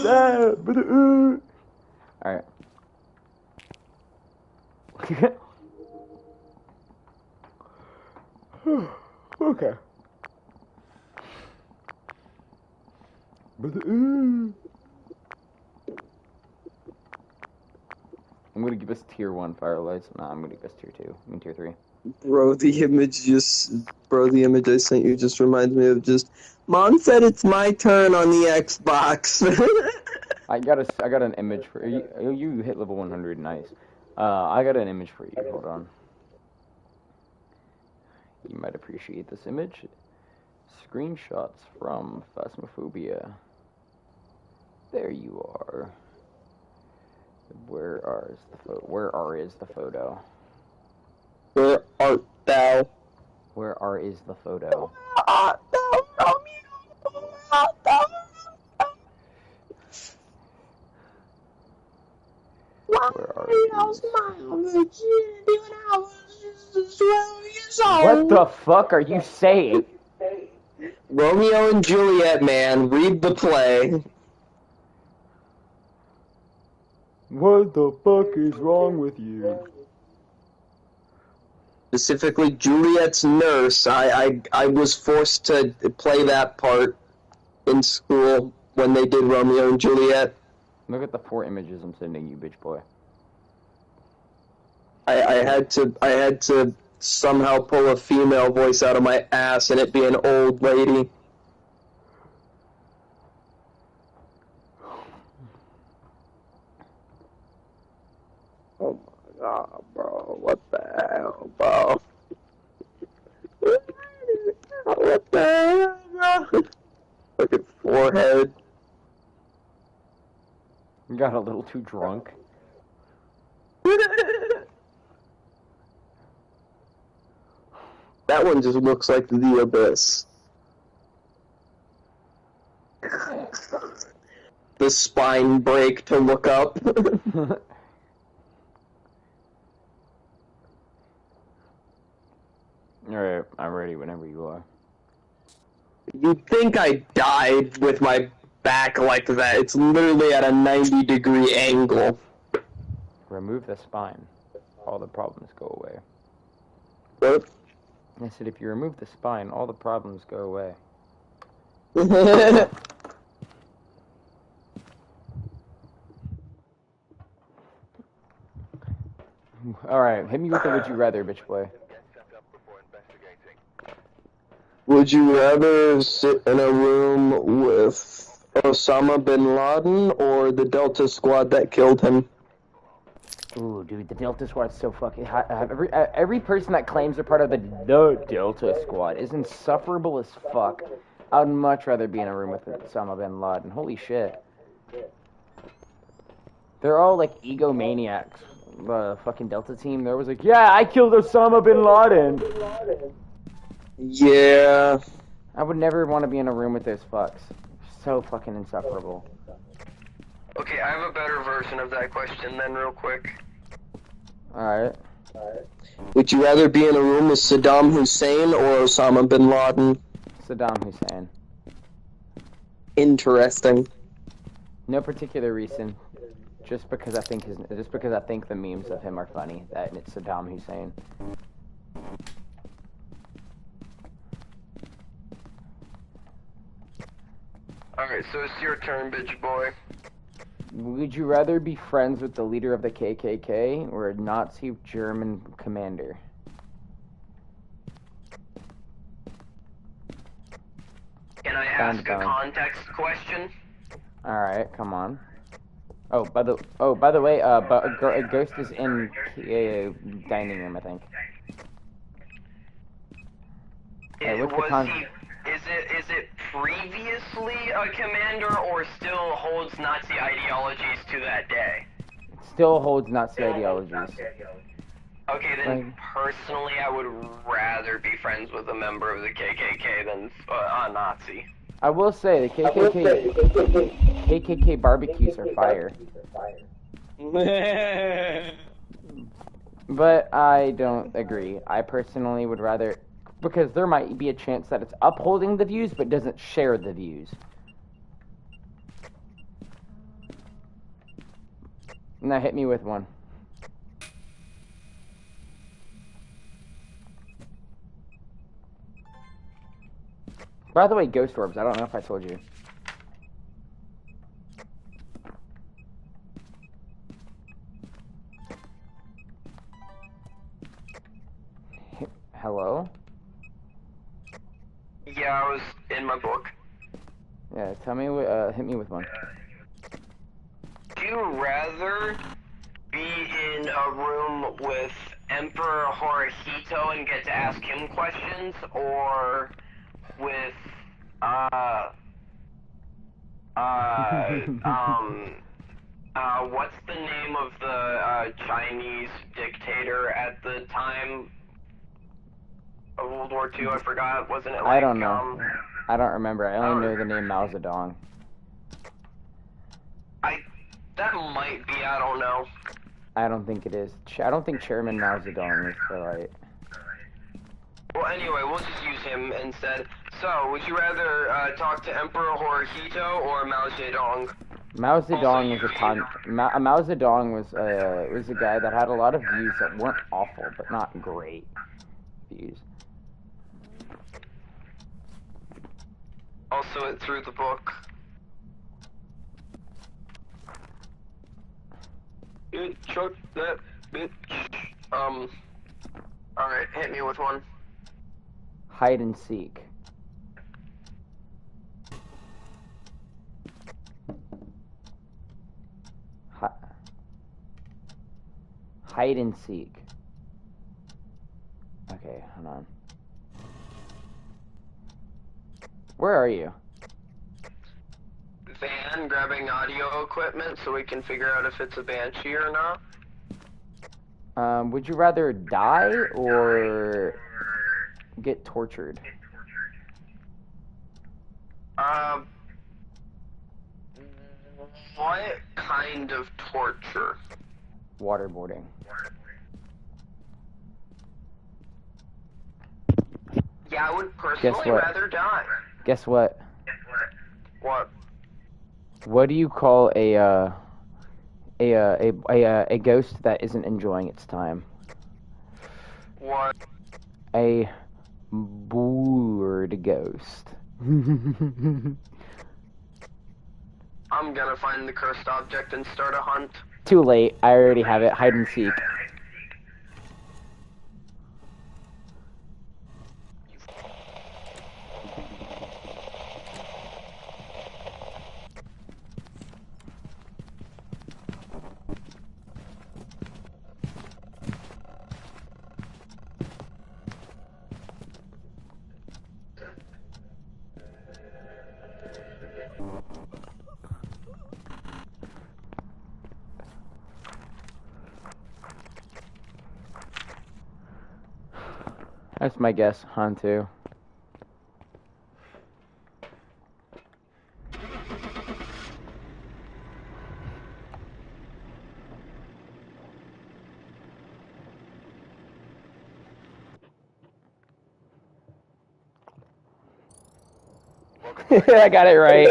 Alright. Okay. I'm gonna give us tier 1 firelights. Nah, I'm gonna give us tier 2. I mean tier 3. Bro, the image I sent you just reminds me of just, Mom said it's my turn on the Xbox. I got an image for you. You hit level 100, nice. I got an image for you. Hold on. You might appreciate this image. Screenshots from Phasmophobia. There you are. Where is the photo? Where is the photo? Where art thou? Where is the photo? Where art thou, Romeo? Where art thou? Where are you? What the fuck are you saying? Romeo and Juliet, man. Read the play. What the fuck is wrong with you? Specifically, Juliet's nurse. I was forced to play that part in school when they did Romeo and Juliet. Look at the 4 images I'm sending you, bitch boy. I had to somehow pull a female voice out of my ass and it be an old lady. Oh my god, bro. What the hell, bro? What the hell, bro? Look at forehead. You got a little too drunk. That one just looks like the abyss. The spine break to look up. Alright, I'm ready whenever you are. You'd think I died with my back like that. It's literally at a 90-degree angle. Remove the spine. All the problems go away. What? I said if you remove the spine, all the problems go away. Alright, hit me with the would you rather, bitch boy. Would you rather sit in a room with Osama bin Laden or the Delta Squad that killed him? Ooh, dude, the Delta Squad's so fucking hot. Every person that claims they're part of the Delta Squad is insufferable as fuck. I would much rather be in a room with Osama bin Laden. Holy shit. They're all like egomaniacs. The fucking Delta team, there was like, yeah, I killed Osama bin Laden. Yeah. I would never want to be in a room with those fucks. So fucking insufferable. Okay, I have a better version of that question then, real quick. Alright. Would you rather be in a room with Saddam Hussein or Osama bin Laden? Saddam Hussein. Interesting. No particular reason. Just because I think the memes of him are funny. That it's Saddam Hussein. Alright, so it's your turn, bitch boy. Would you rather be friends with the leader of the KKK or a Nazi German commander? Can I ask a context question? Alright, come on. Oh, by the way, Ghost is in dining room, I think. Is it previously a commander or still holds Nazi ideologies to that day? It still holds Nazi ideologies. Okay, then personally I would rather be friends with a member of the KKK than a Nazi. I will say, the KKK barbecues are fire. But I don't agree. I personally would rather... Because there might be a chance that it's upholding the views, but doesn't share the views. Now hit me with one. By the way, ghost orbs. I don't know if I told you. Hello? Yeah, I was in my book. Yeah, tell me, hit me with one. Do you rather be in a room with Emperor Hirohito and get to ask him questions, or with, what's the name of the, Chinese dictator at the time of World War II? I forgot, wasn't it like, I don't know. I don't remember. I only know the name Mao Zedong. That might be, I don't know. I don't think it is. I don't think Chairman Mao Zedong is the right. Well, anyway, we'll just use him instead. So, would you rather talk to Emperor Hirohito or Mao Zedong? Mao Zedong was Mao Zedong was a guy that had a lot of views that weren't awful, but not great views. Also, it through the book. Chuck that bitch. Alright, hit me with one. Hide and seek. Hide and seek. Okay, hold on. Where are you? Van, grabbing audio equipment so we can figure out if it's a banshee or not. Would you rather die or get tortured? What kind of torture? Waterboarding. Yeah, I would personally rather die. Guess what? What? What do you call a ghost that isn't enjoying its time? What? A bored ghost. I'm gonna find the cursed object and start a hunt. Too late. I already have it. Hide and seek. That's my guess, Hantu. I got it right.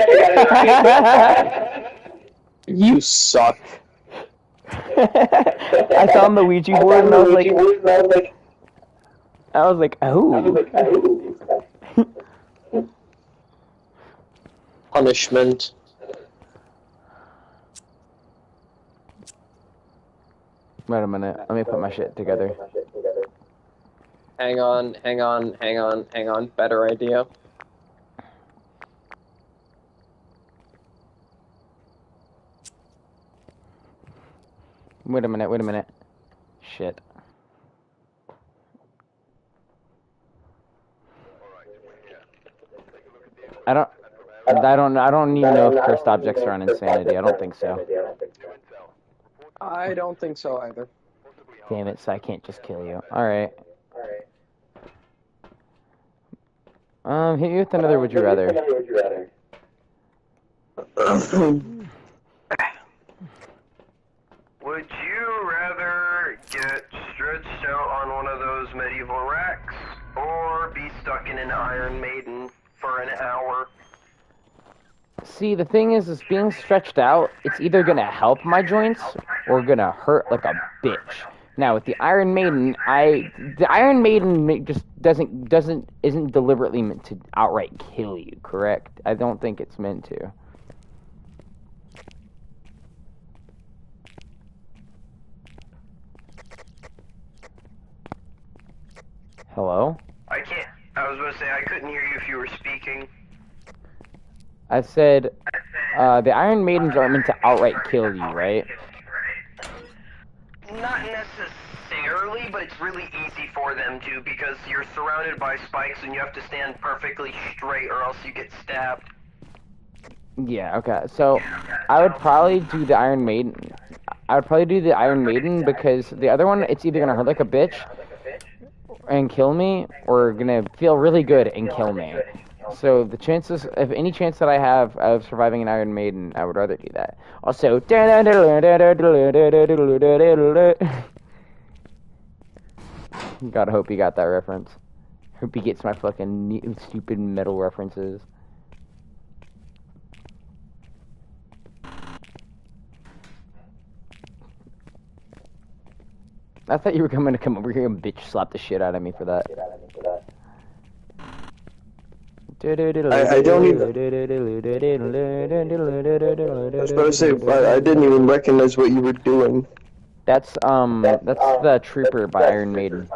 You suck. I found the Ouija board and I was like, oh. Punishment. Wait a minute. Let me put my shit together. Hang on. Better idea. Wait a minute. Shit. I don't even know if cursed objects are on insanity. I don't think so. I don't think so either. Damn it, so I can't just kill you. Alright. Hit me with another would you rather. Would you rather get stretched out on one of those medieval racks, or be stuck in an Iron Maiden for an hour? See, the thing is being stretched out, it's either gonna help my joints or gonna hurt like a bitch. Now with the Iron Maiden, the Iron Maiden just isn't deliberately meant to outright kill you, correct? I don't think it's meant to. Hello? I can't. I was going to say I couldn't hear you if you were speaking. I said, the Iron Maidens aren't meant to outright kill you, right? Not necessarily, but it's really easy for them to because you're surrounded by spikes and you have to stand perfectly straight or else you get stabbed. Yeah, okay. So, I would probably do the Iron Maiden. I would probably do the Iron Maiden because the other one, it's either gonna hurt like a bitch and kill me, or gonna feel really good and kill me. So the chances, if any chance that I have of surviving an Iron Maiden, I would rather do that. Also, God, I hope you got that reference. Hope he gets my fucking stupid metal references. I thought you were going to come over here and bitch slap the shit out of me for that. I don't even. I was about to say, I didn't even recognize what you were doing. That's the Trooper by Iron Maiden.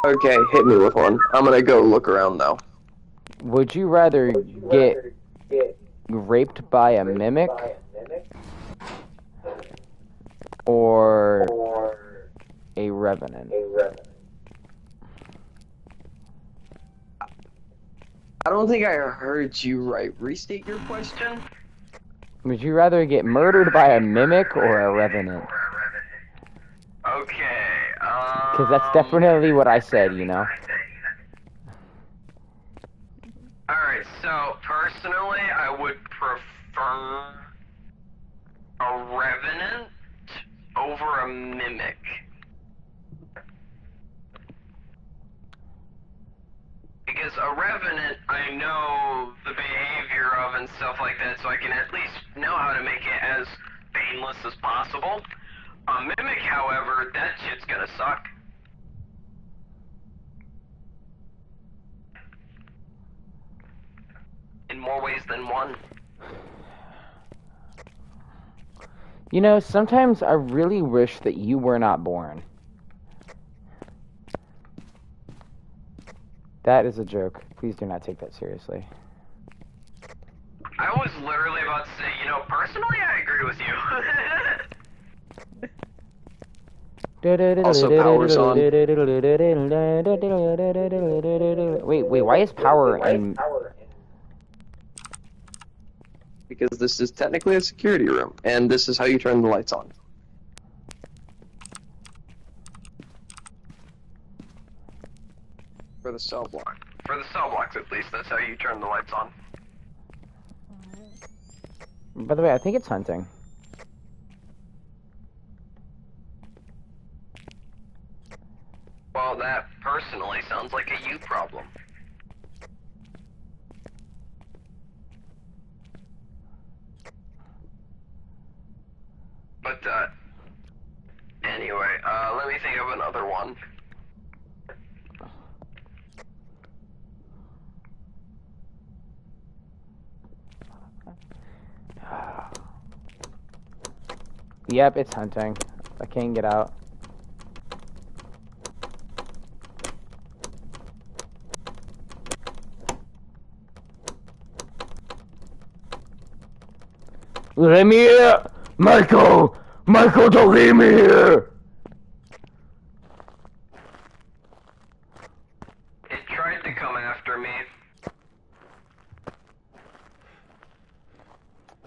Okay, hit me with one. I'm gonna go look around now. Would you rather get raped by a mimic or a revenant? I don't think I heard you right. Restate your question. Would you rather get murdered by a mimic or a revenant? Okay, Because that's definitely what I said, you know? Alright, so personally, I would prefer a revenant over a mimic. Because a revenant, I know the behavior of and stuff like that, so I can at least know how to make it as painless as possible. A mimic, however, that shit's gonna suck. In more ways than one. You know, sometimes I really wish that you were not born. That is a joke. Please do not take that seriously. I was literally about to say, you know, personally I agree with you. Also, power's on. Wait, why is power in... Because this is technically a security room, and this is how you turn the lights on. For the cell block. For the cell blocks, at least, that's how you turn the lights on. By the way, I think it's hunting. Well, that personally sounds like a you problem. But, anyway, let me think of another one. Yep, it's hunting. I can't get out. Let me here! Michael! Michael, don't leave me here! It tried to come after me.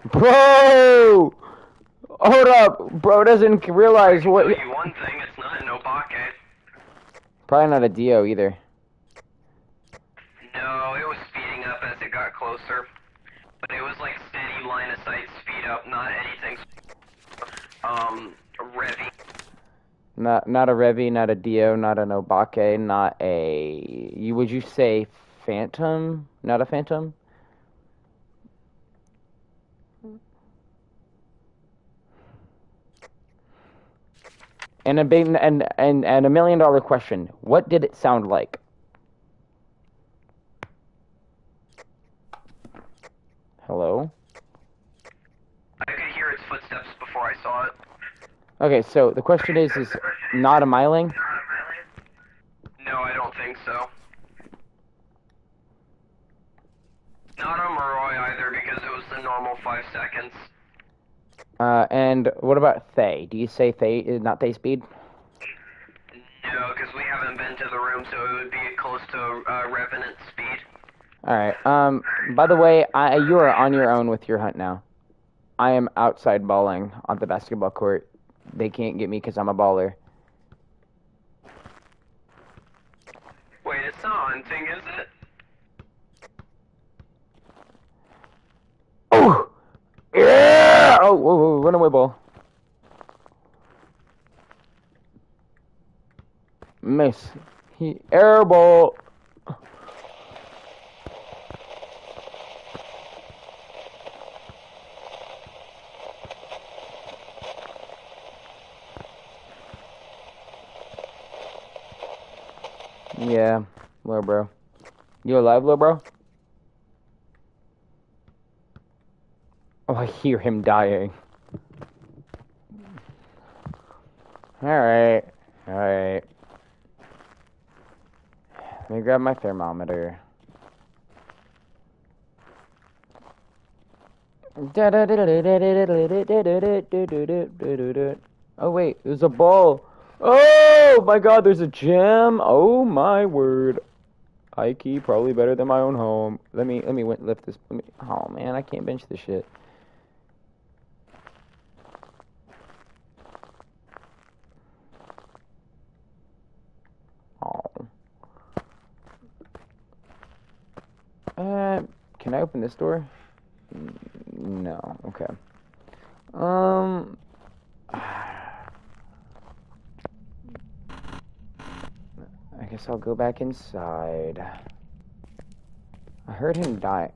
Bro! Hold up! Bro doesn't realize what... I'll tell you one thing, it's not an Obake. Probably not a Dio either. No, it was speeding up as it got closer. But it was like steady line of sight speed up, not anything revvy. Not a Revi, not a Dio, not an Obake, not a. Would you say Phantom? Not a Phantom. And a big and $1 million question. What did it sound like? Hello? I could hear its footsteps before I saw it. Okay, so the question is not a Myling? No, I don't think so. Not a Moroi either, because it was the normal 5 seconds. And what about Thay? Do you say Thay is not Thay speed? No, because we haven't been to the room, so it would be close to Revenant speed. Alright, by the way, you are on your own with your hunt now. I am outside balling on the basketball court. They can't get me because I'm a baller. Wait, it's not hunting, is it? Oh! Yeah! Oh, whoa, whoa, run away, ball. Miss. Air ball. Yeah, little bro. You alive, little bro? Oh, I hear him dying. Alright. Alright. Let me grab my thermometer. Oh wait, there's a ball. Oh my god, there's a gem. Oh my word. High key, probably better than my own home. Let me lift this. Oh man, I can't bench this shit. Oh. Can I open this door? No. Okay. I guess I'll go back inside. I heard him die.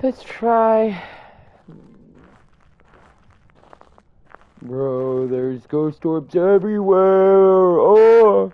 Let's try. Bro, there's ghost orbs everywhere. Oh.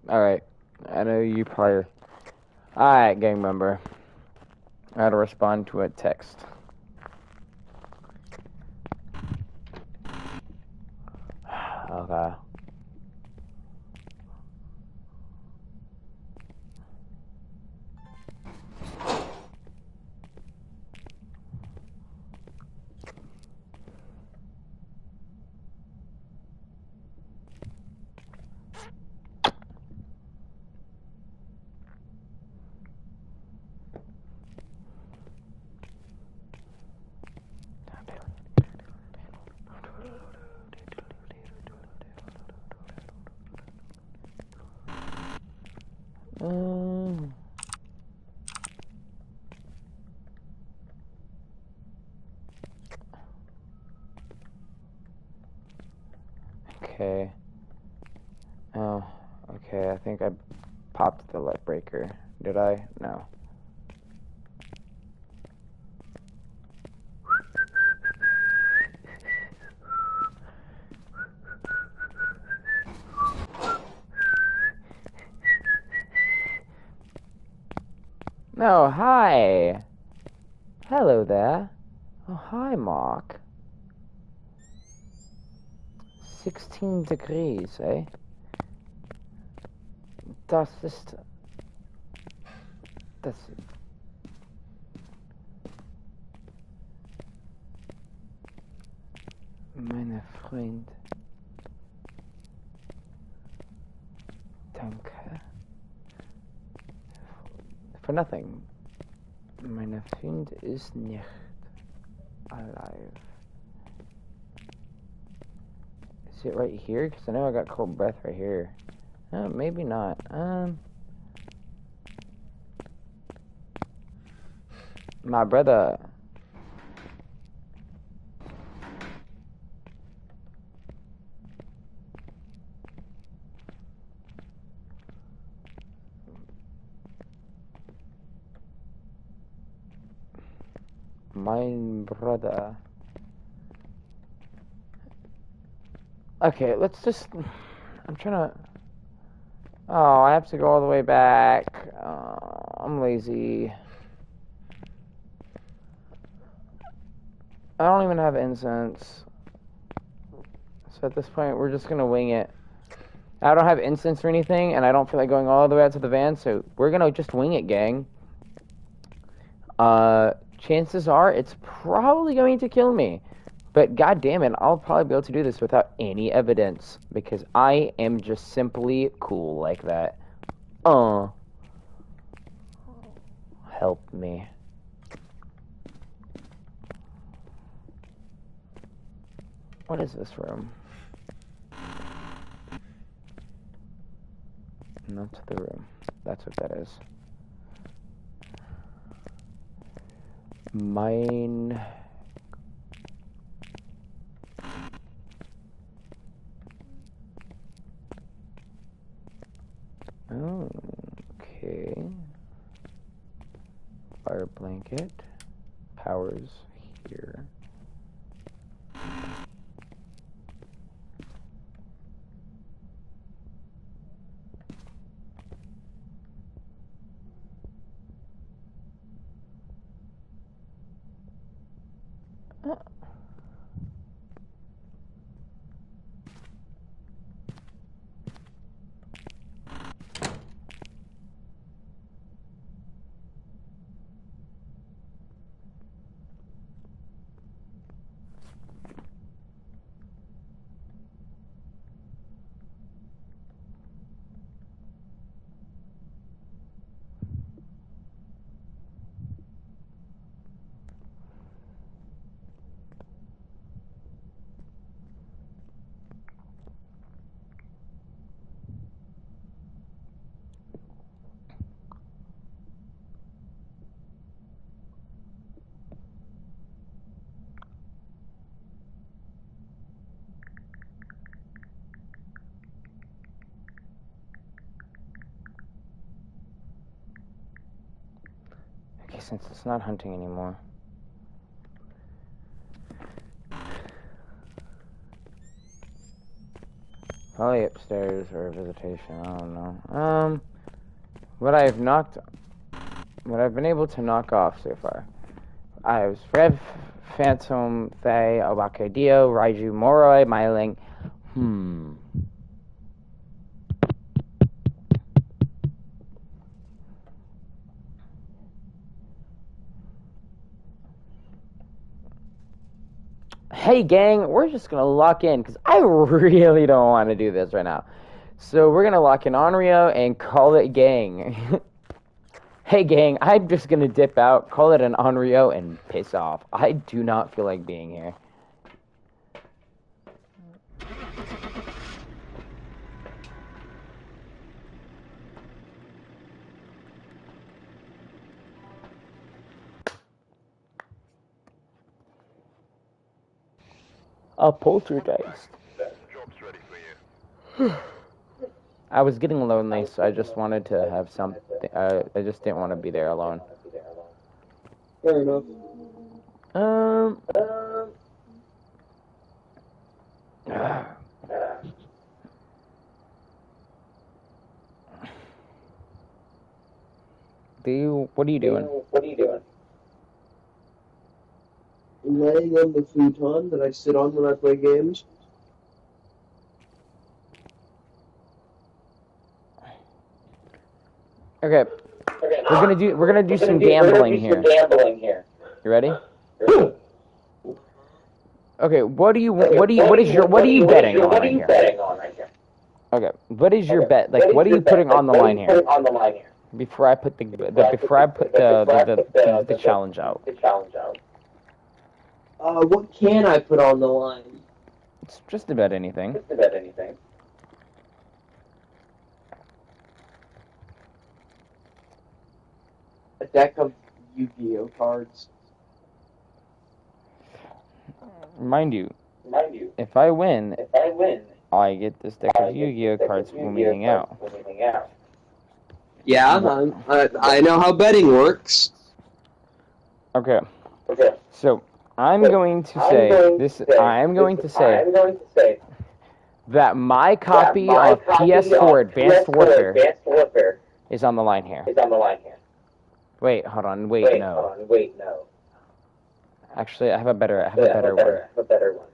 Alright. I know you probably. Alright, gang member. I had to respond to a text. Okay. Okay. Oh, okay. I think I popped the light breaker. Did I? No. No, hi. Hello there. Oh, hi, Mark. 16 degrees, eh? Das ist... Das... Meine Freund. Danke. For nothing. Meine Freund ist nicht alive. Is it right here? Because I know I got cold breath right here. Maybe not. My brother. My brother. Okay, let's just... I'm trying to... Oh, I have to go all the way back. I'm lazy. I don't even have incense. So at this point, we're just gonna wing it. I don't have incense or anything, and I don't feel like going all the way out to the van, so we're gonna just wing it, gang. Chances are it's probably going to kill me. But god damn it, I'll probably be able to do this without any evidence. Because I am just simply cool like that. Help me. What is this room? Not the room. That's what that is. Mine... Oh, okay. Fire blanket. Powers here. Okay, since it's not hunting anymore. Probably upstairs or visitation, I don't know. What I've been able to knock off so far. I have Rev, Phantom, Thay, Obakadio, Raiju, Moroi, Myling. Hey gang, we're just gonna lock in because I really don't want to do this right now. So we're gonna lock in Onryo and call it gang. Hey gang, I'm just gonna dip out, call it an Onryo, and piss off. I do not feel like being here. A poltergeist. Job's ready for you. I was getting lonely, so I just wanted to have something. I just didn't want to be there alone. Fair enough. Um. What are you doing? I'm laying on the futon that I sit on when I play games. Okay. We're gonna do some gambling here. You ready? Okay. What are you betting on right here? Okay. What is your bet? Like, what are you putting on the line here? Before I put the challenge out. What can I put on the line? It's just about anything. A deck of Yu-Gi-Oh cards. Mind you, if I win, I get this deck of Yu-Gi-Oh cards when we hang out. Yeah, I know how betting works. Okay. So I'm going to say that my copy of PS4 Advanced Warfare is on the line here. Wait, hold on. Wait, no. Actually, I have a better one.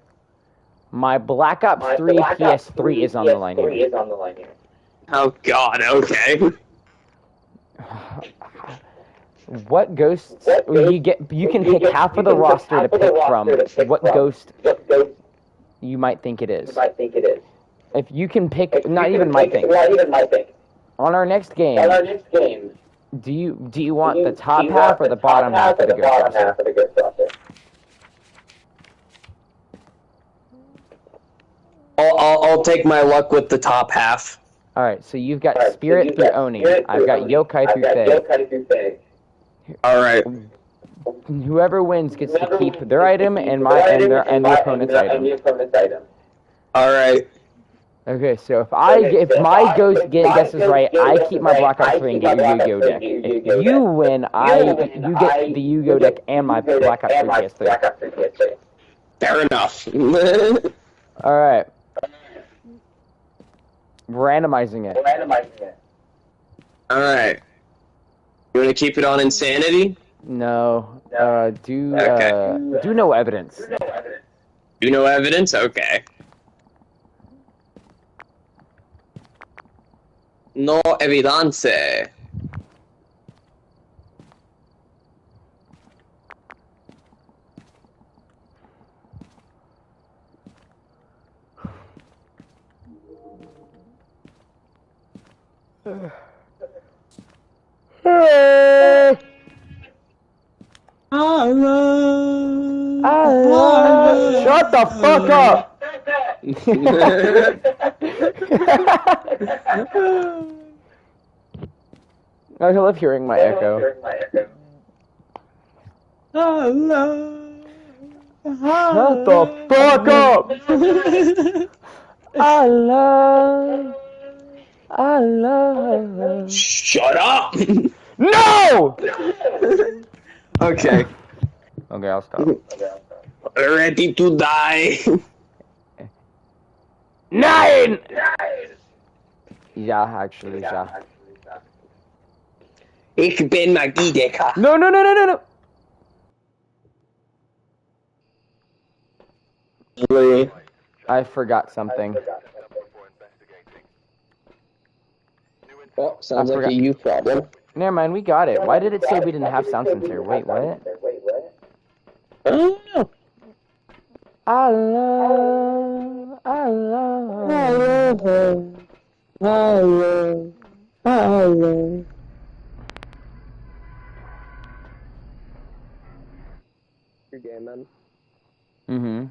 My Black Ops 3 PS3 is on the line here. Oh God, okay. What ghosts you can pick half of the roster to pick from what ghost you might think it is. If you can pick, not even might think. On our next game, do you want the top half or the bottom half of the ghost roster? I'll take my luck with the top half. Alright, so you've got Spirit through Oni. I've got Yokai through Faye. Alright. Whoever wins gets to keep their item and the opponent's item. Alright. Okay, so if my ghost guesses right, I keep my Black Ops 3 and get your Yu-Gi-Oh deck. If you win, you get the Yu-Gi-Oh deck and my Black Ops 3 PS3. Fair enough. Alright. Randomizing it. Alright. You want to keep it on insanity? No. Do no evidence. Do no evidence? Okay. No evidence. Shut the fuck up! I love hearing my echo. Shut the fuck up! I love. Shut up! No! Okay. Okay, I'll stop. Ready to die. 9! Yeah, actually, yeah. Ich bin Magiedecker. No. I forgot something. Oh, sounds like a you problem. Never mind, we got it. Why did it say we didn't have sound sensor? Wait, what? I don't know. I love her. Your game, man. Mm-hmm.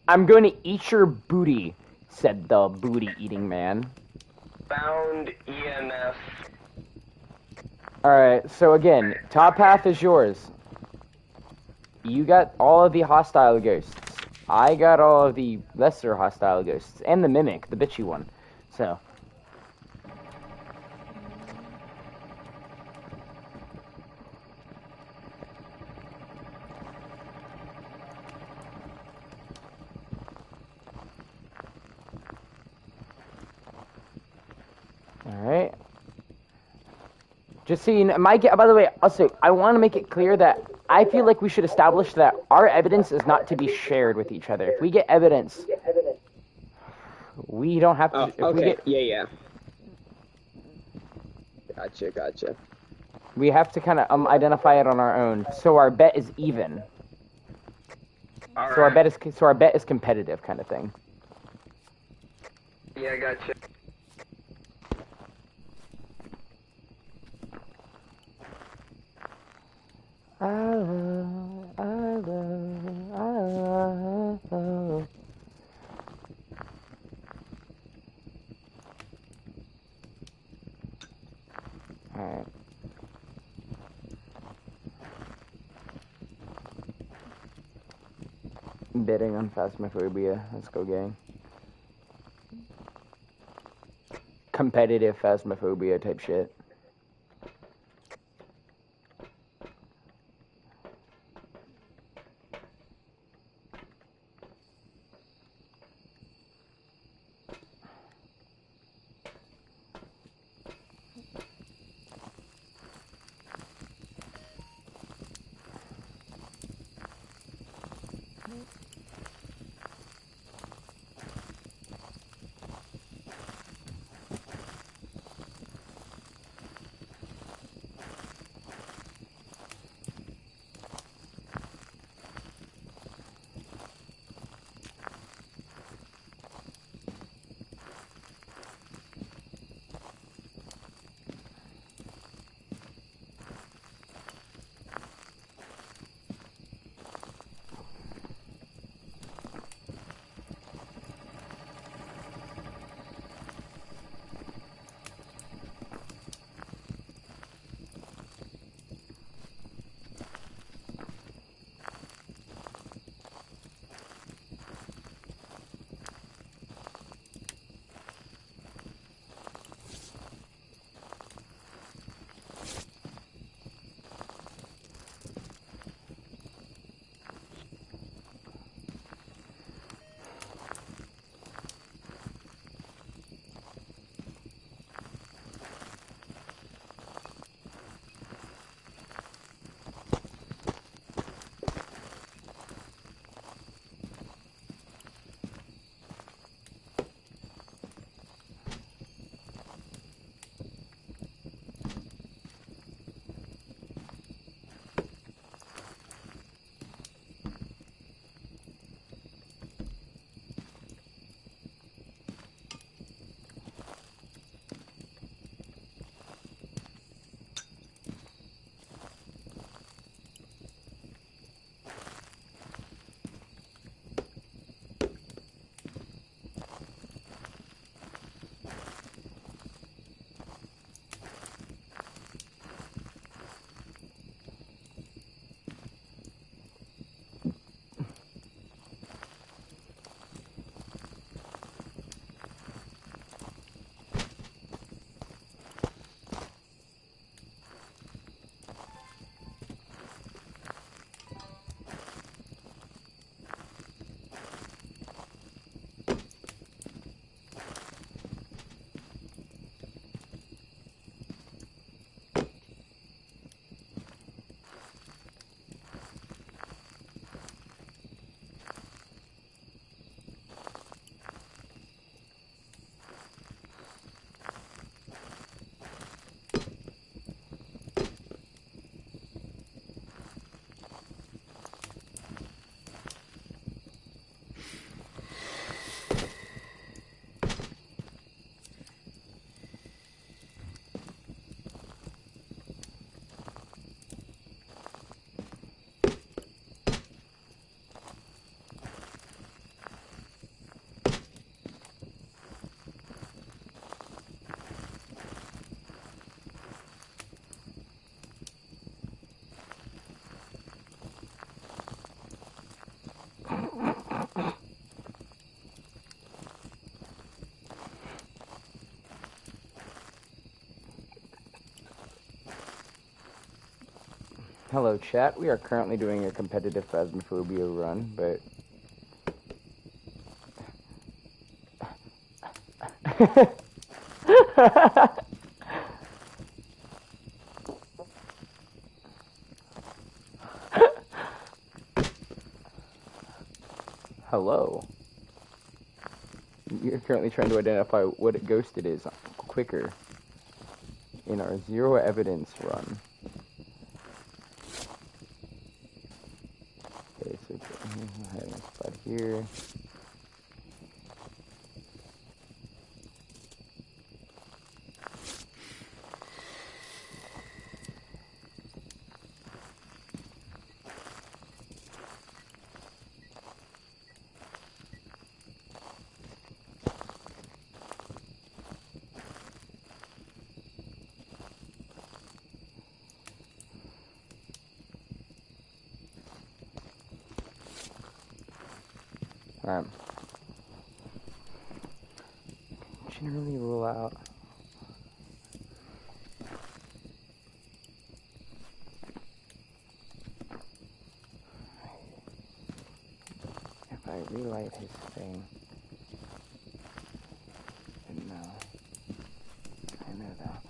I'm going to eat your booty, said the booty-eating man. Found EMF. Alright, so again, top half is yours. You got all of the hostile ghosts. I got all of the lesser hostile ghosts. And the mimic, the bitchy one. So. Alright. Just so you know, by the way, also, I want to make it clear that I feel like we should establish that our evidence is not to be shared with each other. If we get evidence, we don't have to... okay, yeah. Gotcha. We have to kind of identify it on our own, so our bet is even. All so right. our bet is competitive, kind of thing. Yeah, gotcha. I love. Alright. Bidding on Phasmophobia. Let's go, gang. Competitive Phasmophobia type shit. Hello, chat. We are currently doing a competitive Phasmophobia run, but... Hello. You're currently trying to identify what ghost it is quicker in our zero evidence run. Okay, so hiding a spot here. Generally rule out. If I relight his thing. No. I know that.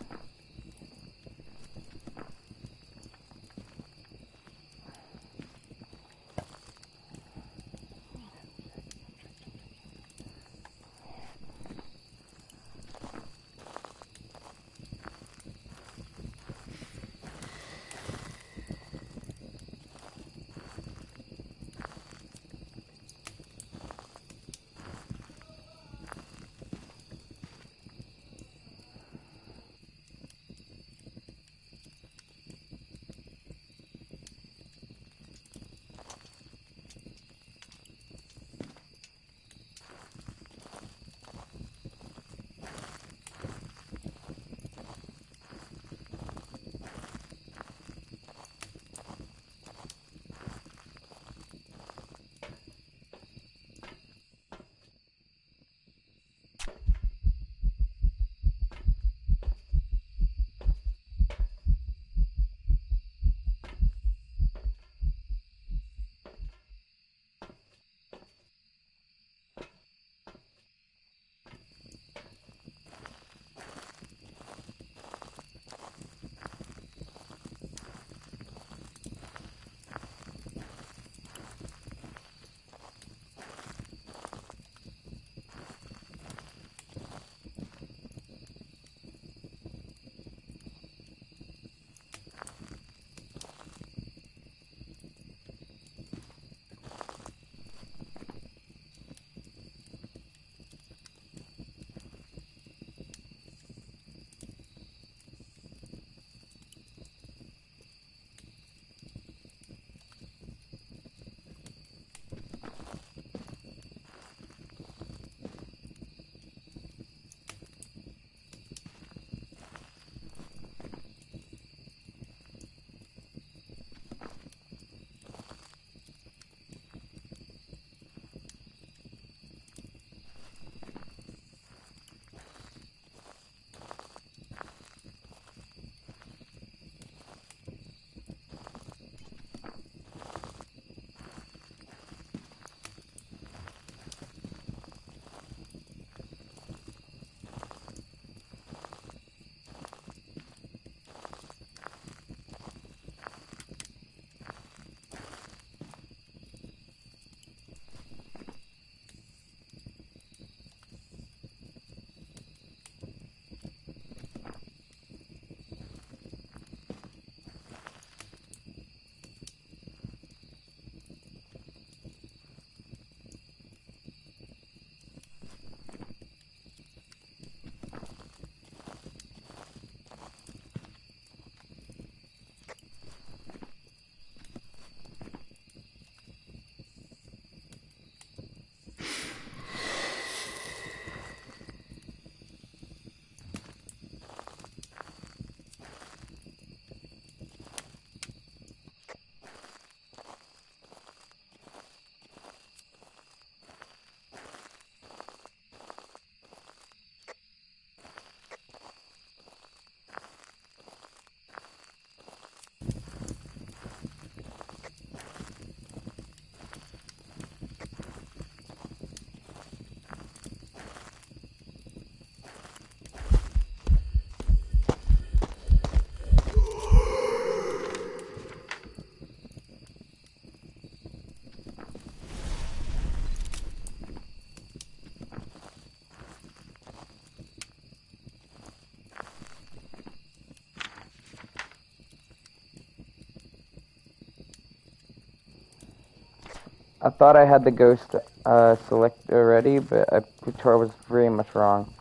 I thought I had the ghost selected already, but I was very much wrong.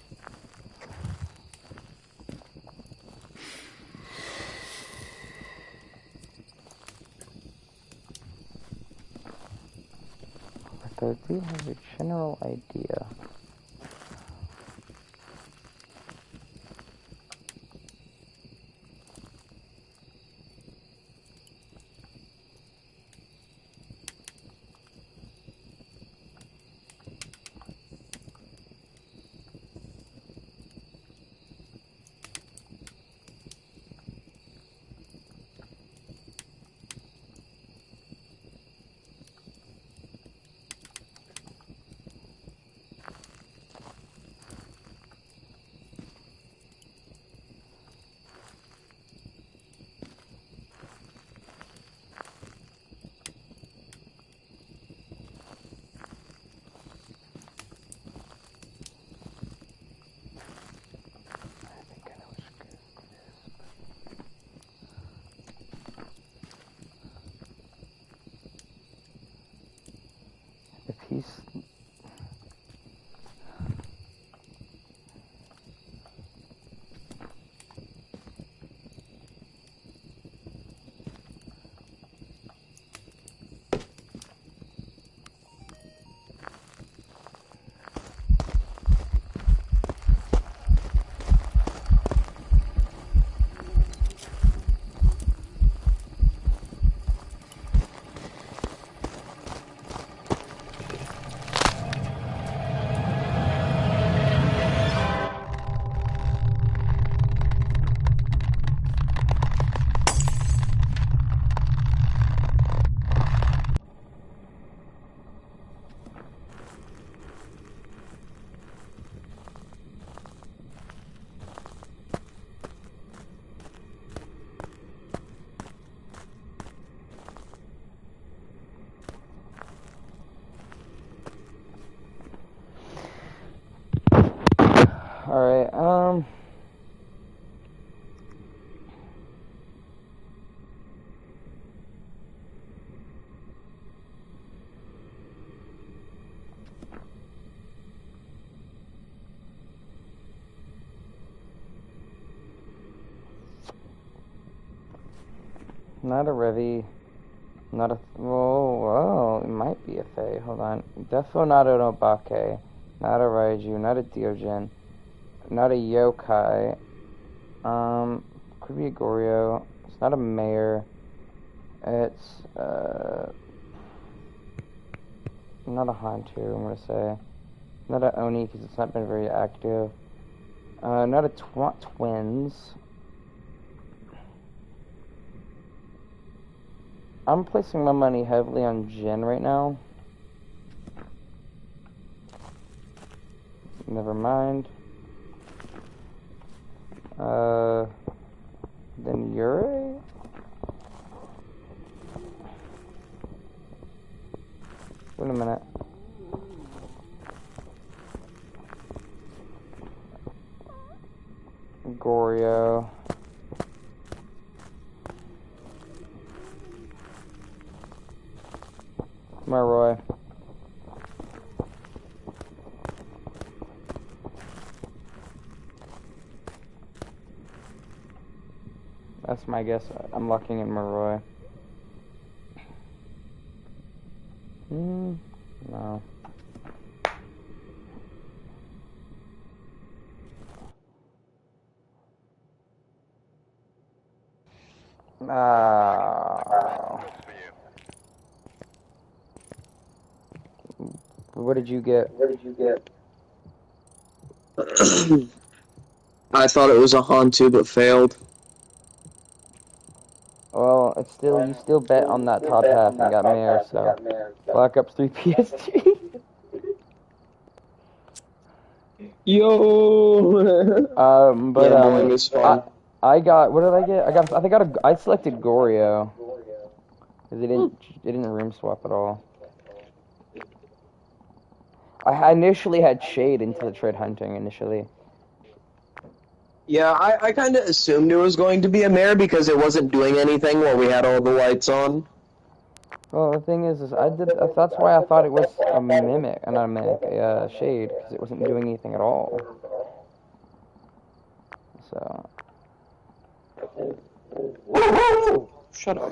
But I do have a general idea. If he's... Alright, not a Revy, not a... Whoa, it might be a Fae, hold on. Defo not an Obake, not a Raiju, not a Deogen, not a Yokai, could be a Goryo, it's not a Mayor, it's, not a Hantu, I'm gonna say, not a Oni, because it's not been very active, not a Twins. I'm placing my money heavily on Jin right now. Never mind. Then Yurei? Wait a minute. Goryo. Maroi. That's my guess. I'm locking in Maroi. No. What did you get? I thought it was a Hantu, but failed. Well, it's still you still bet on that top half and got Mayor, so Black Ops 3 PSG. Yo. But Gambling is fun. I got, what did I get? I selected Goryo because it didn't room swap at all. I initially had Shade until it tried hunting initially. Yeah, I kind of assumed it was going to be a mare because it wasn't doing anything while we had all the lights on. Well, the thing is I did. That's why I thought it was a mimic, not a mimic, a shade, because it wasn't doing anything at all. So. Shut up.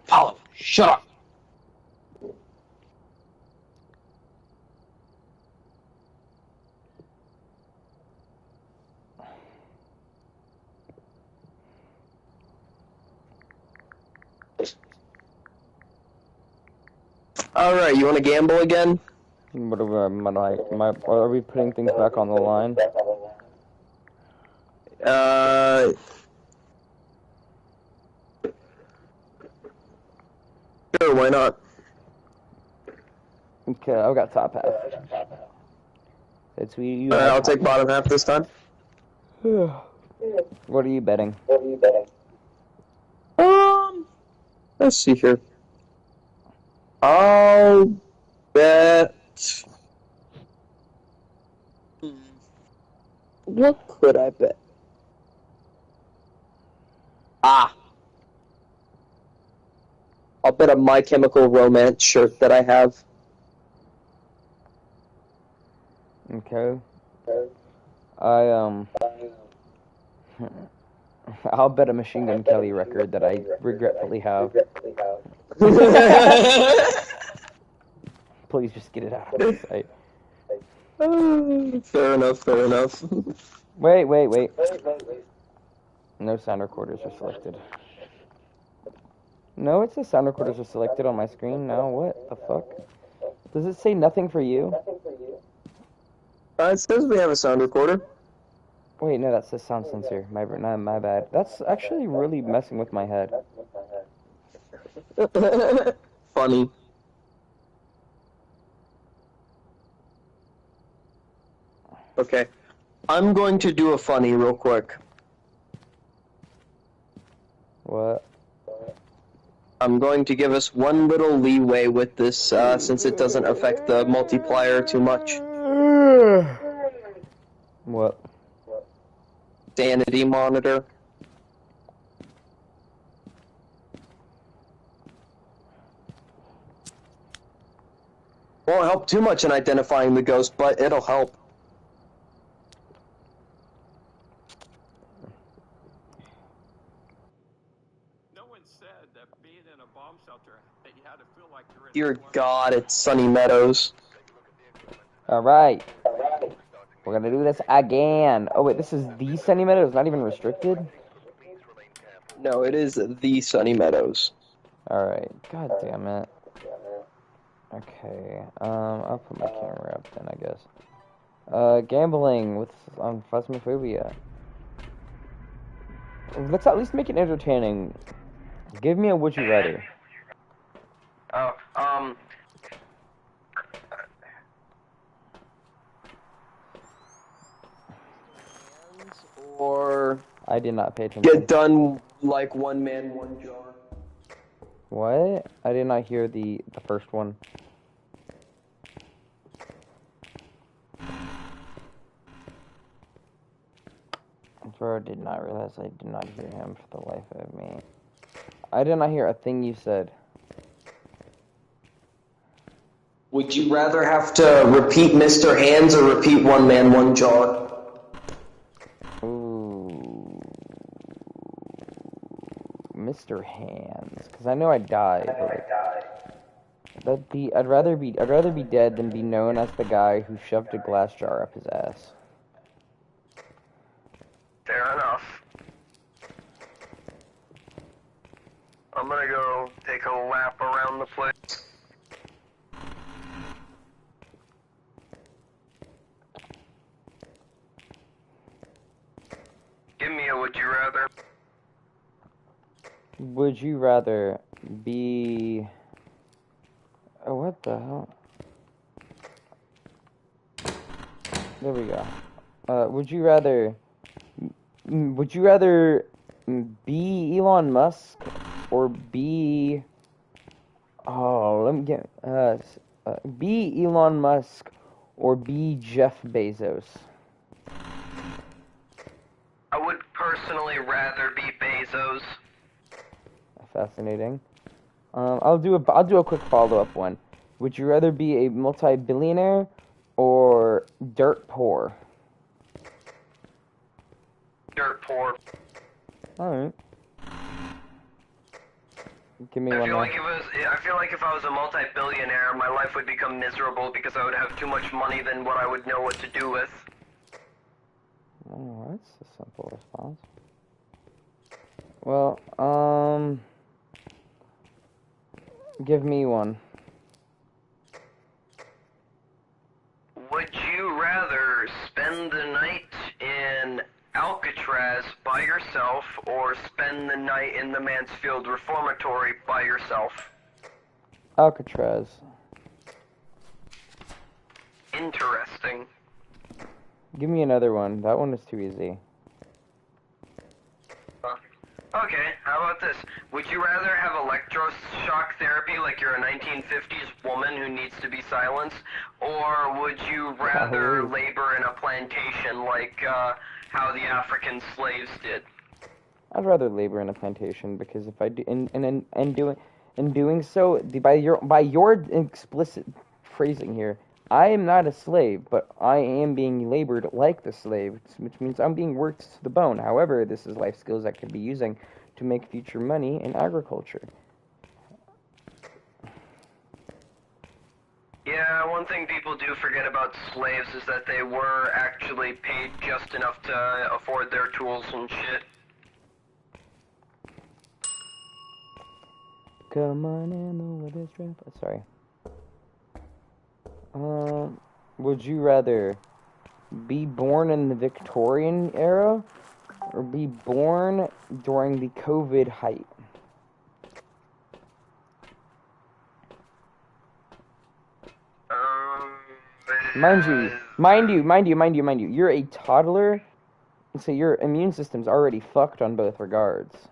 Paula, shut up. Alright, you want to gamble again? What are we putting things back on the line? Sure, why not? Okay, I've got top half. It's you. I'll take bottom half this time. What are you betting? Let's see here. I'll bet. What could I bet? I'll bet a My Chemical Romance shirt that I have. Okay. I'll bet a Machine Gun Kelly record that I regretfully have. Please just get it out of my sight. Fair enough, fair enough. Wait. No sound recorders are selected. No, it says sound recorders are selected on my screen now. What the fuck? Does it say nothing for you? It says we have a sound recorder. Wait, no, that says sound sensor. My bad. That's actually really messing with my head. Funny. Okay. I'm going to do a funny real quick. What? I'm going to give us one little leeway with this, since it doesn't affect the multiplier too much. What? Sanity monitor. Won't help too much in identifying the ghost, but it'll help. No one said that being in a bomb shelter that you had to feel like you're in. Dear God, it's Sunny Meadows. Alright. We're gonna do this again. Oh wait, this is the Sunny Meadows, not even restricted? No, it is the Sunny Meadows. Alright, god damn it. Okay, I'll put my camera up then, I guess. Gambling with Phasmophobia. Let's at least make it entertaining. Give me a would you rather. Or I did not pay attention. get done like one man, one jar. What? I did not hear the first one. I did not realize I did not hear him for the life of me. I did not hear a thing you said. Would you rather have to repeat Mr. Hands or repeat one man, one jar? Ooh. Mr. Hands. Because I know I'd die, but I'd rather be dead than be known as the guy who shoved a glass jar up his ass. Fair enough. I'm gonna go take a lap around the place. Give me a would you rather. Would you rather be... Oh, what the hell? There we go. Would you rather be Elon Musk or be... Oh, let me get... be Elon Musk or be Jeff Bezos? I would personally rather be Bezos. Fascinating. I'll do a quick follow-up one. Would you rather be a multi-billionaire or dirt poor? Dirt poor. Alright. Give me I one feel more. like if I was a multi-billionaire, my life would become miserable because I would have too much money than what I would know what to do with. Oh, that's a simple response. Well, give me one. Would you rather spend the night in Alcatraz by yourself or spend the night in the Mansfield Reformatory by yourself? Alcatraz. Interesting. Give me another one. That one is too easy. Okay, how about this? Would you rather have electroshock therapy like you're a 1950s woman who needs to be silenced, or would you rather labor in a plantation like how the African slaves did? I'd rather labor in a plantation because if I do, in doing so, by your explicit phrasing here, I am not a slave, but I am being labored like the slave, which means I'm being worked to the bone. However, this is life skills I could be using to make future money in agriculture. Yeah, one thing people do forget about slaves is that they were actually paid just enough to afford their tools and shit. Come on in the weather's drop. Sorry. Would you rather be born in the Victorian era or be born during the COVID height? Mind you, you're a toddler, so your immune system's already fucked on both regards.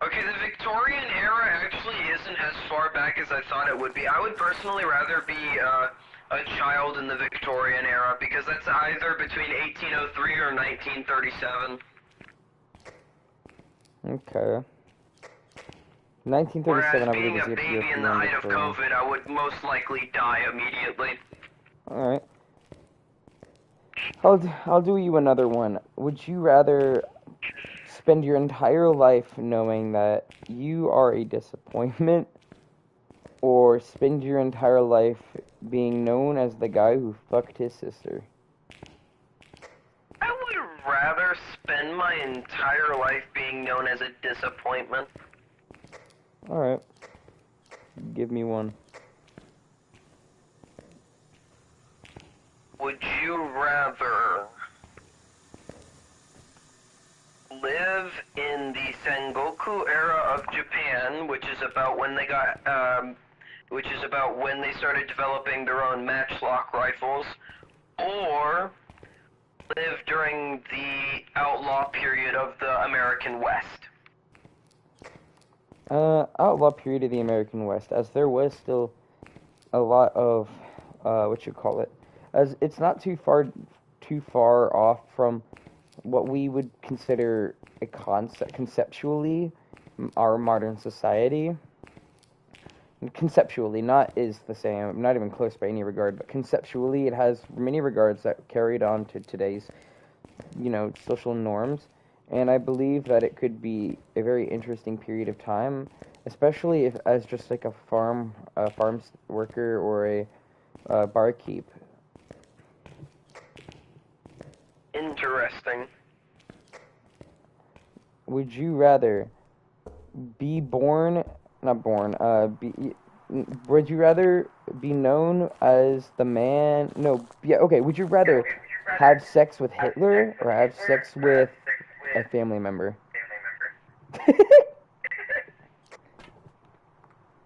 Okay, the Victorian era actually isn't as far back as I thought it would be. I would personally rather be a child in the Victorian era because that's either between 1803 or 1937. Okay. 1937, Whereas I being believe, a is baby in the height of COVID, I would most likely die immediately. Alright. I'll do you another one. Would you rather spend your entire life knowing that you are a disappointment, or spend your entire life being known as the guy who fucked his sister? I would rather spend my entire life being known as a disappointment. Alright. Give me one. Would you rather live in the Sengoku era of Japan, which is about when they started developing their own matchlock rifles, or live during the outlaw period of the American West? Outlaw period of the American West, as there was still a lot of, as it's not too far off from what we would consider a conceptually, our modern society. Conceptually, not is the same, not even close by any regard, but conceptually it has many regards that carried on to today's, social norms. And I believe that it could be a very interesting period of time, especially if as just like a farm worker or a barkeep. Interesting. Would you rather be born, not born, Would you rather be known as the man? No, yeah, okay. Would you rather have sex with Hitler or have sex with a family member?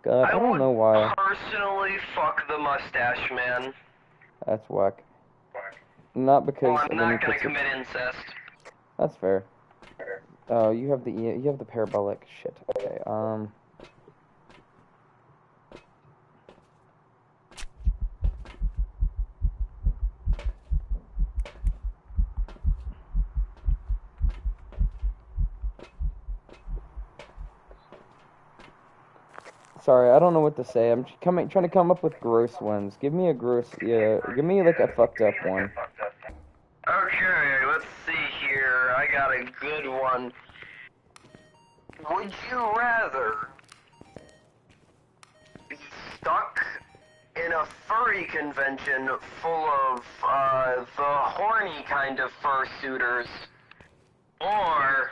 God, I I don't would know why. personally fuck the mustache man. That's whack. Not Well, because I'm of any not gonna particular. commit incest. That's fair. Oh, you have the parabolic shit. Okay. Sorry, I don't know what to say. I'm trying to come up with gross ones. Give me a gross, yeah. Give me like a fucked up one. Okay, let's see here. I got a good one. Would you rather be stuck in a furry convention full of the horny kind of fursuiters, or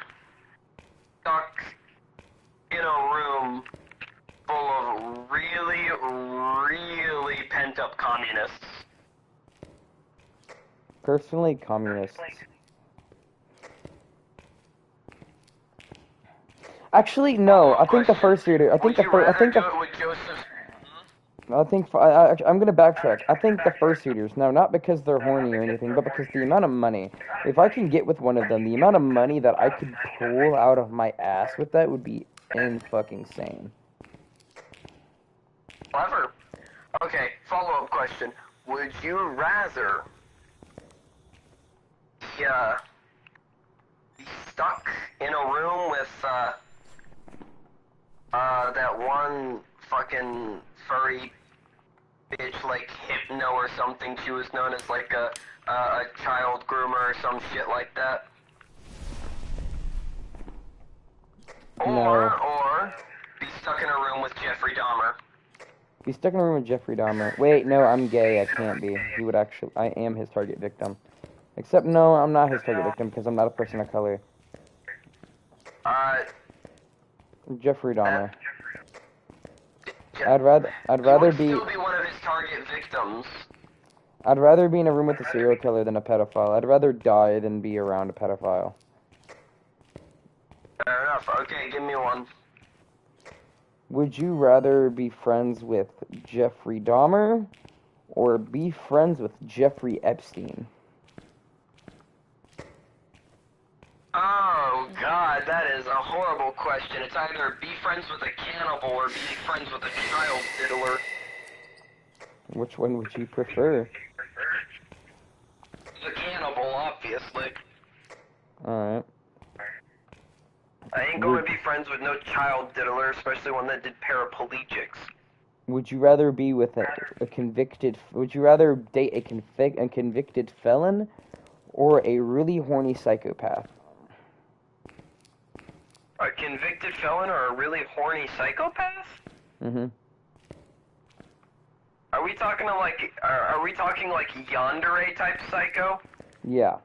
stuck in a room full of really, really pent-up communists? Personally, communists. Actually, no. I think the first reader. I think Would the you first. I rather think do the. it with Joseph? I think I'm gonna backtrack. I think the fursuiters. No, not because they're horny or anything, but because the amount of money. If I can get with one of them, the amount of money that I could pull out of my ass with that would be fucking sane. Clever. Okay, follow-up question. Would you rather be stuck in a room with that one fucking furry bitch like Hypno or something? She was known as like a child groomer or some shit like that. Or be stuck in a room with Jeffrey Dahmer. Be stuck in a room with Jeffrey Dahmer. Wait, no, I'm gay. I can't be. He would actually. I am his target victim. Except, no, I'm not his target victim because I'm not a person of color. Jeffrey Dahmer. I'd rather be. Still be one of his target victims. I'd rather be in a room with a serial killer than a pedophile. I'd rather die than be around a pedophile. Fair enough. Okay, give me one. Would you rather be friends with Jeffrey Dahmer or be friends with Jeffrey Epstein? Oh god, that is a horrible question. It's either be friends with a cannibal or be friends with a child diddler. Which one would you prefer? The cannibal, obviously. Alright. I ain't gonna be friends with no child diddler, especially one that did paraplegics. Would you rather be with a convicted... Would you rather date a convicted felon or a really horny psychopath? A convicted felon or a really horny psychopath? Mm-hmm. Are we talking like yandere type psycho? Yeah.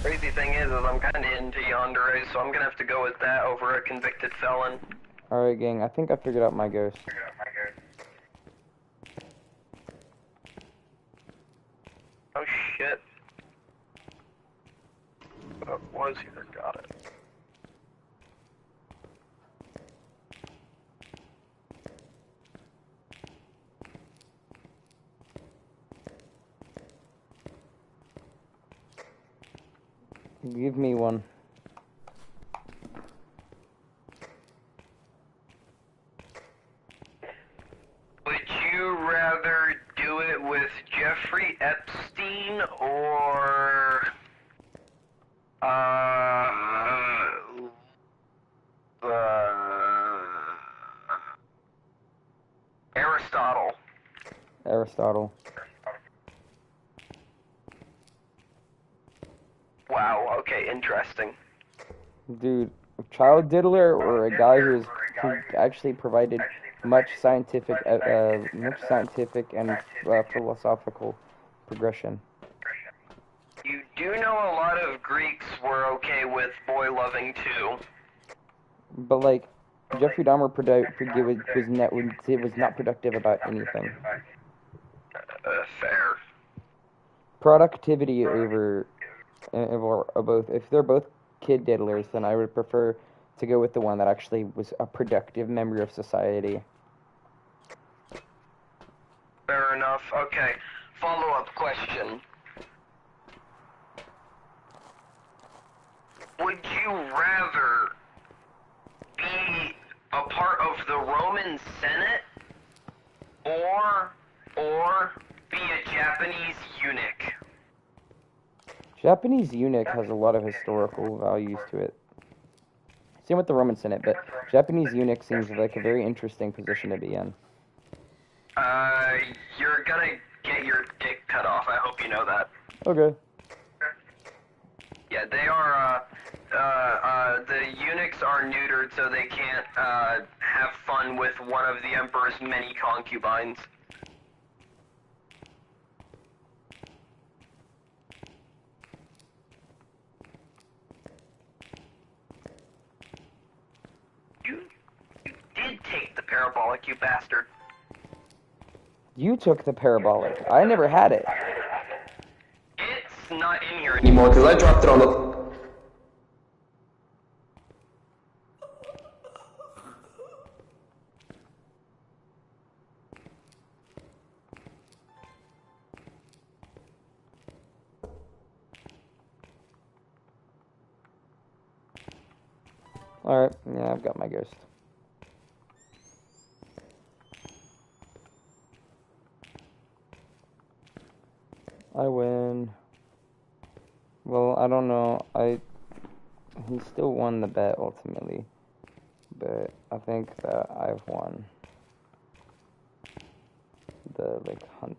Crazy thing is I'm kinda into yandere, so I'm gonna have to go with that over a convicted felon. Alright, gang, I think I figured out my ghost. Oh shit. Oh, it was here, got it. Give me one. Would you rather do it with Jeffrey Epstein or Aristotle? Aristotle. Wow, okay, interesting. Dude, a child diddler or a guy who actually provided much scientific and philosophical progression. You do know a lot of Greeks were okay with boy loving too. But like, Jeffrey Dahmer was not productive about anything. Fair. Productivity over both. If they're both kid diddlers, then I would prefer to go with the one that actually was a productive member of society. Fair enough. Okay. Follow-up question. Would you rather be a part of the Roman Senate or be a Japanese eunuch? Japanese eunuch has a lot of historical values to it. Same with the Roman Senate, but Japanese eunuch seems like a very interesting position to be in. You're gonna get your dick cut off. I hope you know that. Okay. Yeah, they are, the eunuchs are neutered so they can't, have fun with one of the Emperor's many concubines. You did take the parabolic, you bastard. You took the parabolic. I never had it. It's not in here anymore because I dropped it on the... Alright, yeah, I've got my ghost. I win. Well, I don't know. He still won the bet ultimately, but I think that I've won the hunt.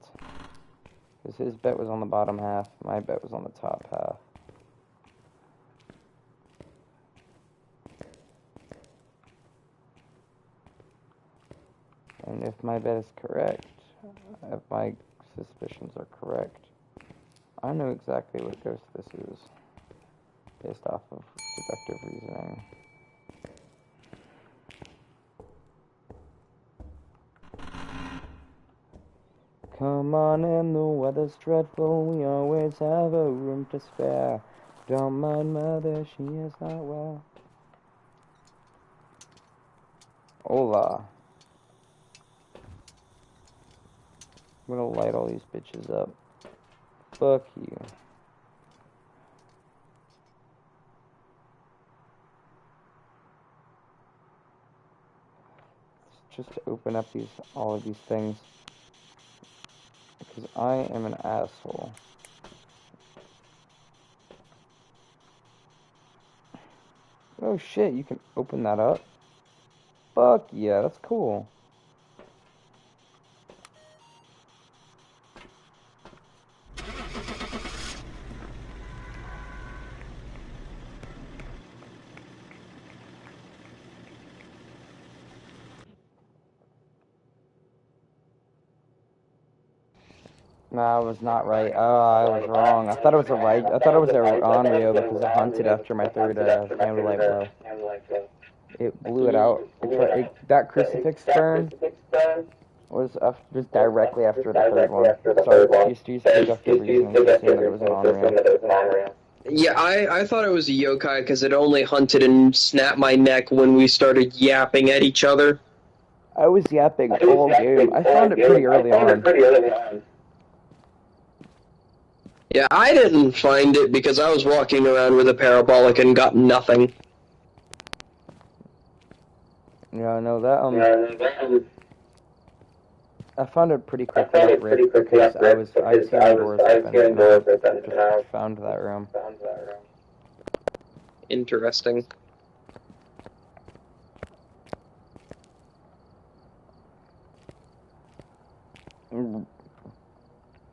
Because his bet was on the bottom half, my bet was on the top half. And if my bet is correct, if my suspicions are correct, I know exactly what ghost this is, based off of deductive reasoning. Come on in, the weather's dreadful, we always have a room to spare. Don't mind mother, she is not well. Hola. I'm gonna light all these bitches up. Fuck you. Just to open up all of these things. Because I am an asshole. Oh shit, you can open that up? Fuck yeah, that's cool. Nah, I was not right. Oh, I was wrong. I thought it was a right. I thought it was a on-rio because it hunted after my third candlelight blow. It blew it out. That crucifix burn was directly after the third one. Sorry, just use deductive reasoning to assume that it was an on-rio. Yeah, I thought it was a yokai because it only hunted and snapped my neck when we started yapping at each other. I was yapping all game. I found it pretty early on. Yeah, I didn't find it because I was walking around with a parabolic and got nothing. Yeah, no, that, I found it pretty quickly at Rick because I'd seen the doors open and I just found that room. Interesting.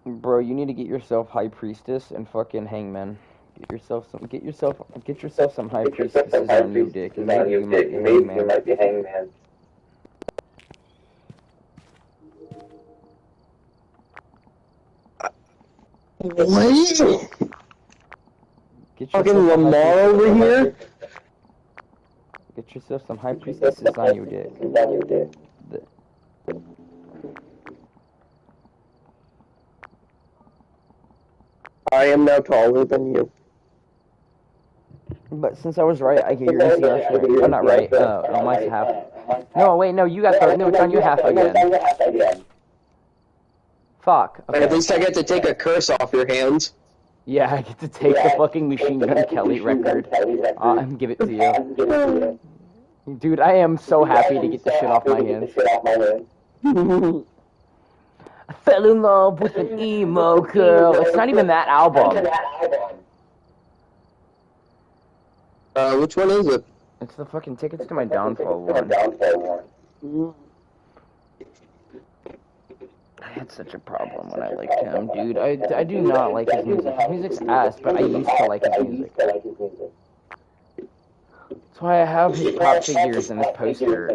Bro, you need to get yourself High Priestess and fucking Hangman. Get yourself some High Priestesses on your dick, and maybe you might be Hangman. What? Fucking Lamar over here? Get yourself some high priestesses on your dick. I am now taller than you. But since I was right, I get your easy right. Oh, not right. Mine's half. No, wait, no, you got the. No, John, you're half again. Fuck. Okay. At least I get to take a curse off your hands. Yeah, I get to take the fucking Machine Gun Kelly record and give it to you. Dude, I am so happy to get the shit off my hands. I fell in love with an emo girl. It's not even that album. Which one is it? It's the fucking Tickets to My Downfall one. I had such a problem when I liked him, dude. I do not like his music. His music's ass, but I used to like his music. That's why I have his pop figures and his poster.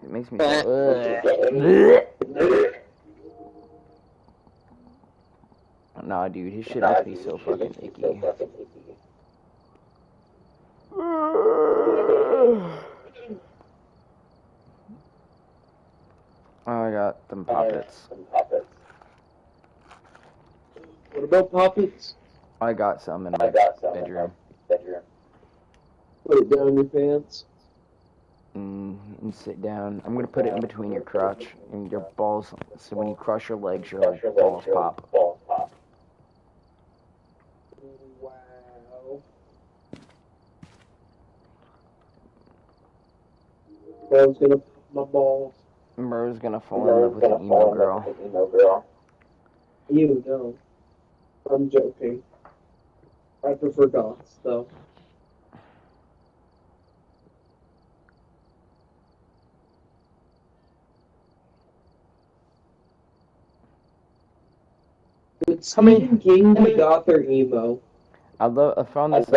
It makes me so... Nah, dude, his shit makes me so fucking icky. Oh, I got them poppets. What about poppets? I got some in my bedroom. Put it down your pants. And sit down. I'm gonna put it in between your crotch and your balls, so when you cross your legs, your balls pop. Wow. Bro's gonna pop my balls. Bro's gonna fall in love with an emo girl. You know. I'm joking. I prefer goths, though. It's King, goth, or emo. I found this.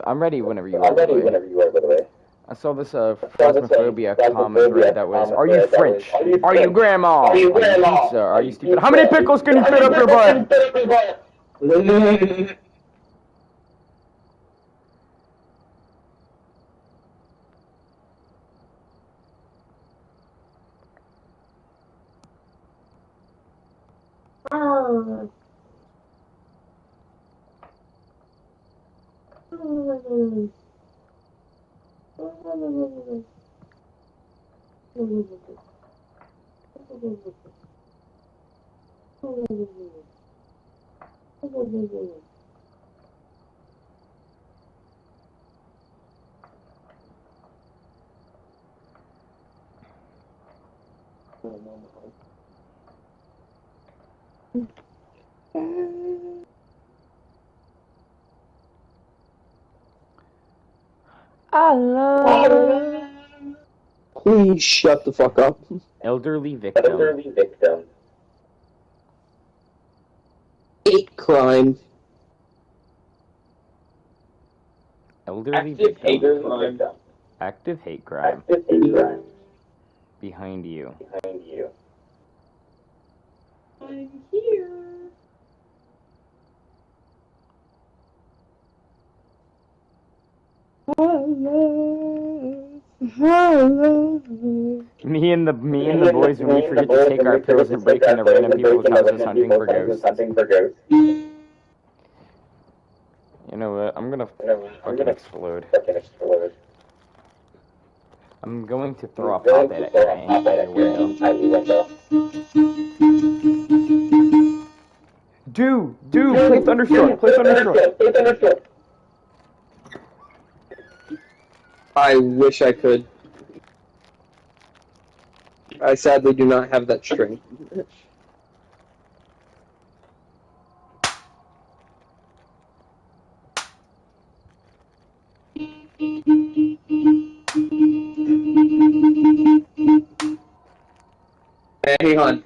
I'm ready whenever you are. By the way. I saw this Phasmophobia comment thread that was, "Are you French? Are you grandma? Are you pizza? Are you stupid? How many pickles can you fit up your butt?" I love Please shut the fuck up. elderly victim. Hate crime. Elderly victim. Active hate crime. Behind you. I'm here. Me and the boys, when we forget to take our pills and break into random people's houses hunting for ghosts. You know what? I'm gonna fucking explode. I'm going to throw a pop at your window. Dude, play Thunderstruck. I wish I could. I sadly do not have that strength. Hang on.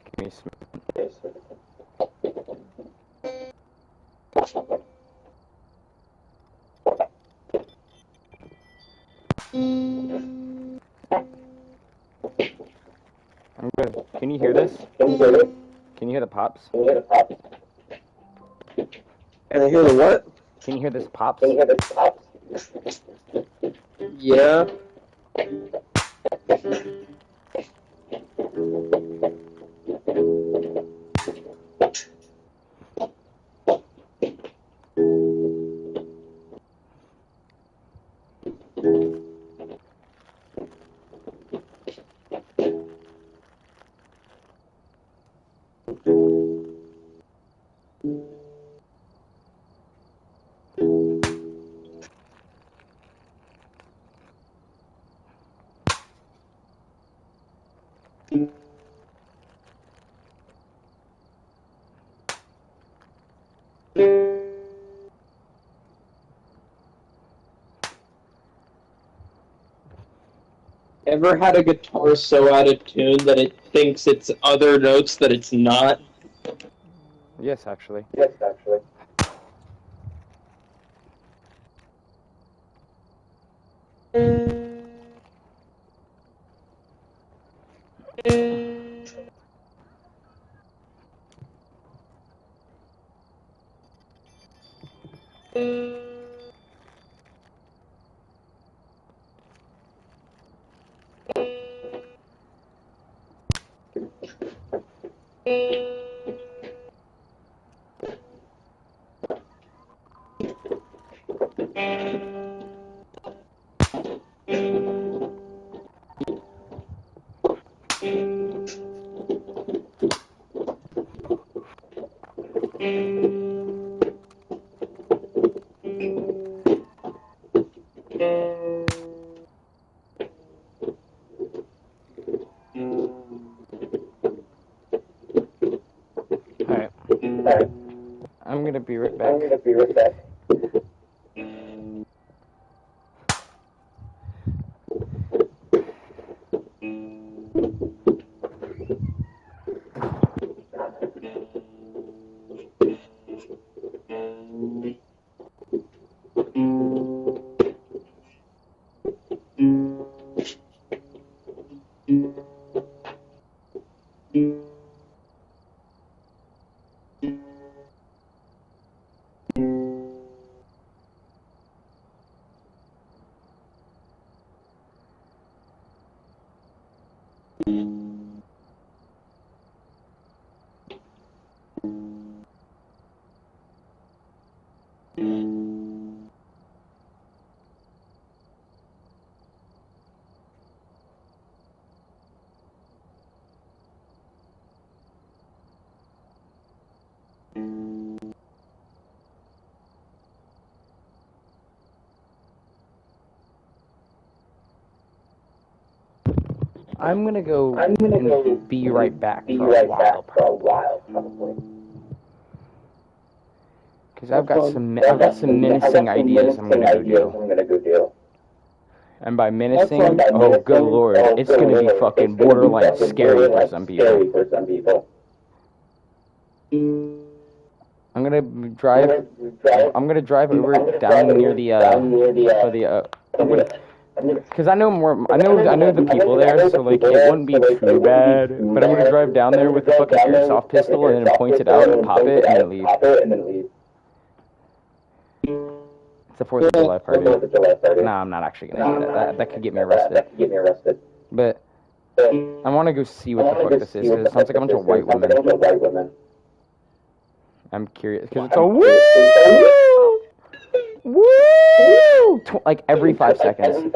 Give me some. I'm good. Can you hear this? Can you hear the pops? And I hear the what? Can you hear this pops? Yeah. Ever had a guitar so out of tune that it thinks it's other notes that it's not? Yes, actually. Alright. I'm gonna be right back. I'm gonna go and be right back for a while, probably. Because I've got some menacing ideas I'm gonna go do. And by menacing, oh good lord, it's gonna be fucking borderline scary for some people. I'm gonna drive. I'm gonna drive over down near the because I know more. I know the people there, so like it wouldn't be too bad. But I'm gonna drive down there with the fucking airsoft pistol and then point it out and pop it and then leave. It's a 4th of July party. Nah, I'm not actually gonna do that. That could get me arrested. But I want to go see what the fuck this is because it sounds like a bunch of white women. I'm curious because it's a woo, like every 5 seconds.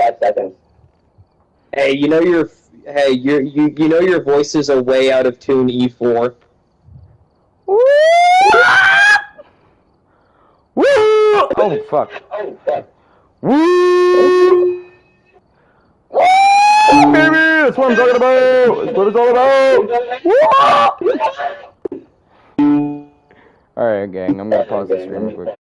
Hey, you know your voice is a way out of tune E4. Woo! Woo! Oh fuck. Woo! Woo! Baby, that's what I'm talking about. That's what it's all about. Woo! All right, gang. I'm gonna pause the stream real quick.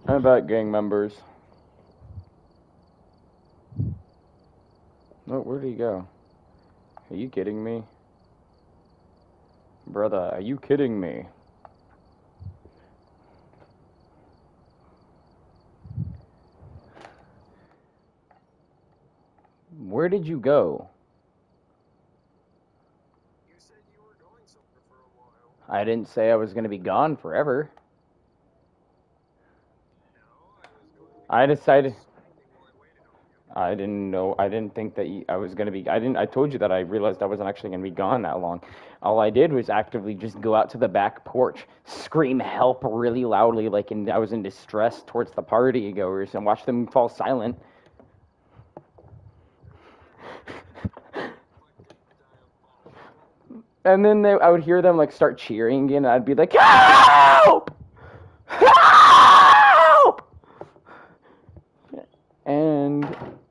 How about gang members? Oh, where'd he go? Are you kidding me? Brother, are you kidding me? Where did you go? You said you were going somewhere for a while. I didn't say I was going to be gone forever. No, I was going to I decided... sleeping while I waited on you. I didn't know. I didn't think that I was gonna be. I told you that I realized I wasn't actually gonna be gone that long. All I did was actively just go out to the back porch, scream help really loudly, like I was in distress towards the party goers, and watch them fall silent. And then I would hear them like start cheering again, and I'd be like, "Help! Help!" And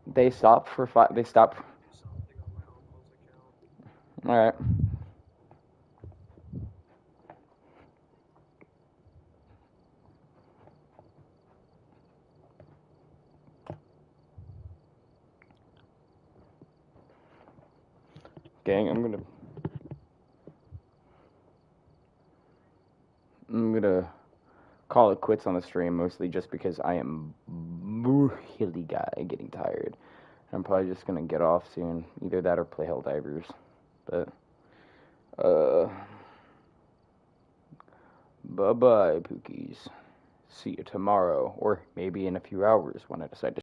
they stopped for five. They stopped. Do something on my uncle's account. All right. Gang, I'm gonna call it quits on the stream, mostly just because I am really getting tired. I'm probably just gonna get off soon. Either that or play Helldivers. But bye bye, Pookies. See you tomorrow, or maybe in a few hours when I decide to